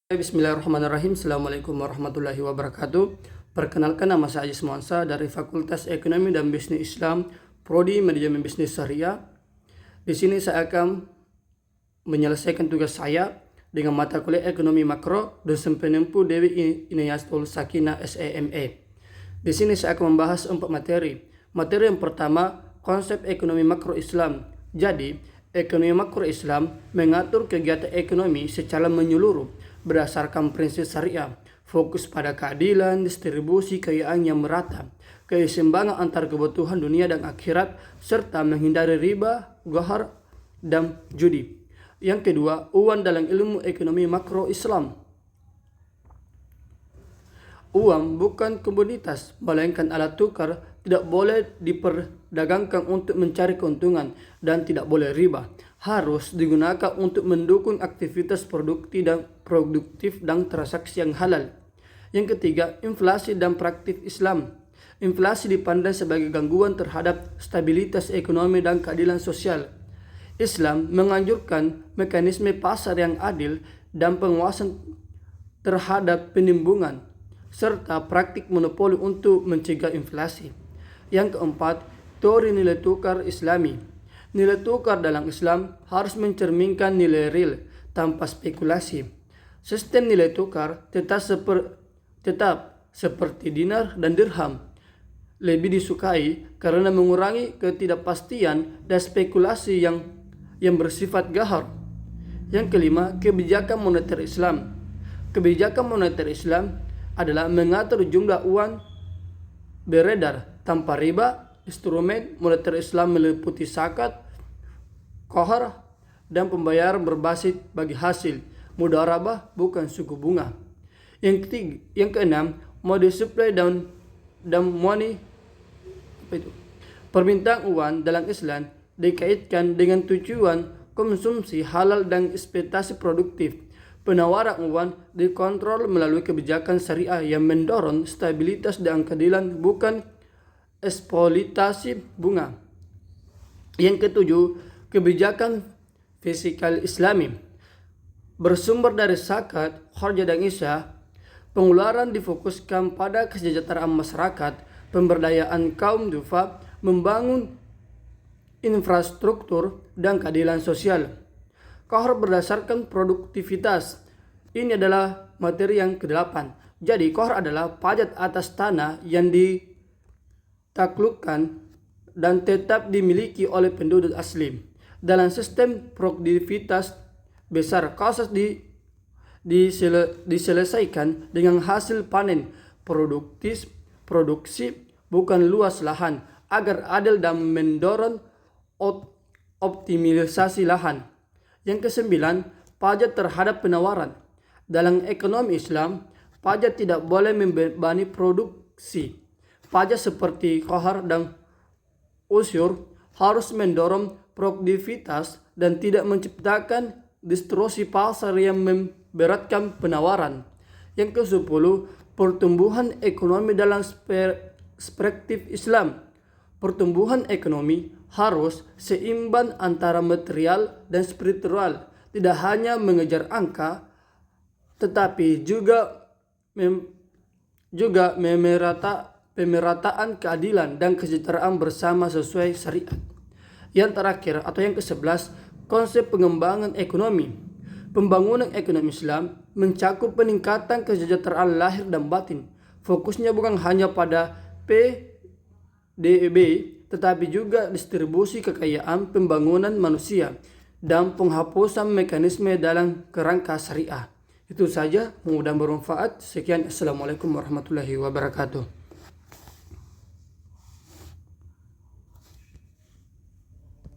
Bismillahirrahmanirrahim. Assalamualaikum warahmatullahi wabarakatuh. Perkenalkan, nama saya Ajis Muansa dari Fakultas Ekonomi dan Bisnis Islam, Prodi Manajemen Bisnis Syariah. Di sini saya akan menyelesaikan tugas saya dengan mata kuliah Ekonomi Makro dosen penempuh Dewi Inayatul Sakinah SEMA. Di sini saya akan membahas 4 materi. Materi yang pertama, konsep ekonomi makro Islam. Jadi, ekonomi makro Islam mengatur kegiatan ekonomi secara menyeluruh berdasarkan prinsip syariah, fokus pada keadilan, distribusi kekayaan yang merata, keseimbangan antar kebutuhan dunia dan akhirat, serta menghindari riba, ghar, dan judi. Yang kedua, uang dalam ilmu ekonomi makro Islam. Uang bukan komoditas, melainkan alat tukar, tidak boleh diperdagangkan untuk mencari keuntungan, dan tidak boleh riba. Harus digunakan untuk mendukung aktivitas produktif dan transaksi yang halal. Yang ketiga, inflasi dan praktik Islam. Inflasi dipandang sebagai gangguan terhadap stabilitas ekonomi dan keadilan sosial. Islam menganjurkan mekanisme pasar yang adil dan pengawasan terhadap penimbungan, serta praktik monopoli untuk mencegah inflasi. Yang keempat, teori nilai tukar Islami. Nilai tukar dalam Islam harus mencerminkan nilai real tanpa spekulasi. Sistem nilai tukar tetap seperti dinar dan dirham lebih disukai karena mengurangi ketidakpastian dan spekulasi yang bersifat ghar. Yang kelima, kebijakan moneter Islam. Kebijakan moneter Islam adalah mengatur jumlah uang beredar tanpa riba. Instrumen moneter Islam meliputi zakat, ghar, dan pembayaran berbasis bagi hasil, mudharabah bukan suku bunga. Yang keenam, mode supply dan money. Permintaan uang dalam Islam dikaitkan dengan tujuan konsumsi halal dan ekspektasi produktif. Penawaran uang dikontrol melalui kebijakan syariah yang mendorong stabilitas dan keadilan, bukan eksploitasi bunga. Yang ketujuh, kebijakan fiskal Islami. Bersumber dari zakat, kharja dan isya, pengeluaran difokuskan pada kesejahteraan masyarakat, pemberdayaan kaum duafa, membangun infrastruktur, dan keadilan sosial. Ghar berdasarkan produktivitas. Ini adalah materi yang ke-8. Jadi, ghar adalah pajak atas tanah yang ditaklukkan dan tetap dimiliki oleh penduduk asli. Dalam sistem produktivitas besar, kasus diselesaikan dengan hasil panen produksi, bukan luas lahan, agar adil dan mendorong optimalisasi lahan. Yang kesembilan, pajak terhadap penawaran. Dalam ekonomi Islam, pajak tidak boleh membebani produksi. Pajak seperti ghar dan usyur harus mendorong produktivitas dan tidak menciptakan distorsi pasar yang memberatkan penawaran. Yang ke-10, pertumbuhan ekonomi dalam perspektif Islam. Pertumbuhan ekonomi harus seimbang antara material dan spiritual, tidak hanya mengejar angka, tetapi juga pemerataan keadilan dan kesejahteraan bersama sesuai syariat. Yang terakhir atau yang ke-11, konsep pengembangan ekonomi. Pembangunan ekonomi Islam mencakup peningkatan kesejahteraan lahir dan batin. Fokusnya bukan hanya pada PDB, tetapi juga distribusi kekayaan, pembangunan manusia, dan penghapusan mekanisme dalam kerangka syariah. Itu saja, mudah bermanfaat. Sekian, Assalamualaikum warahmatullahi wabarakatuh.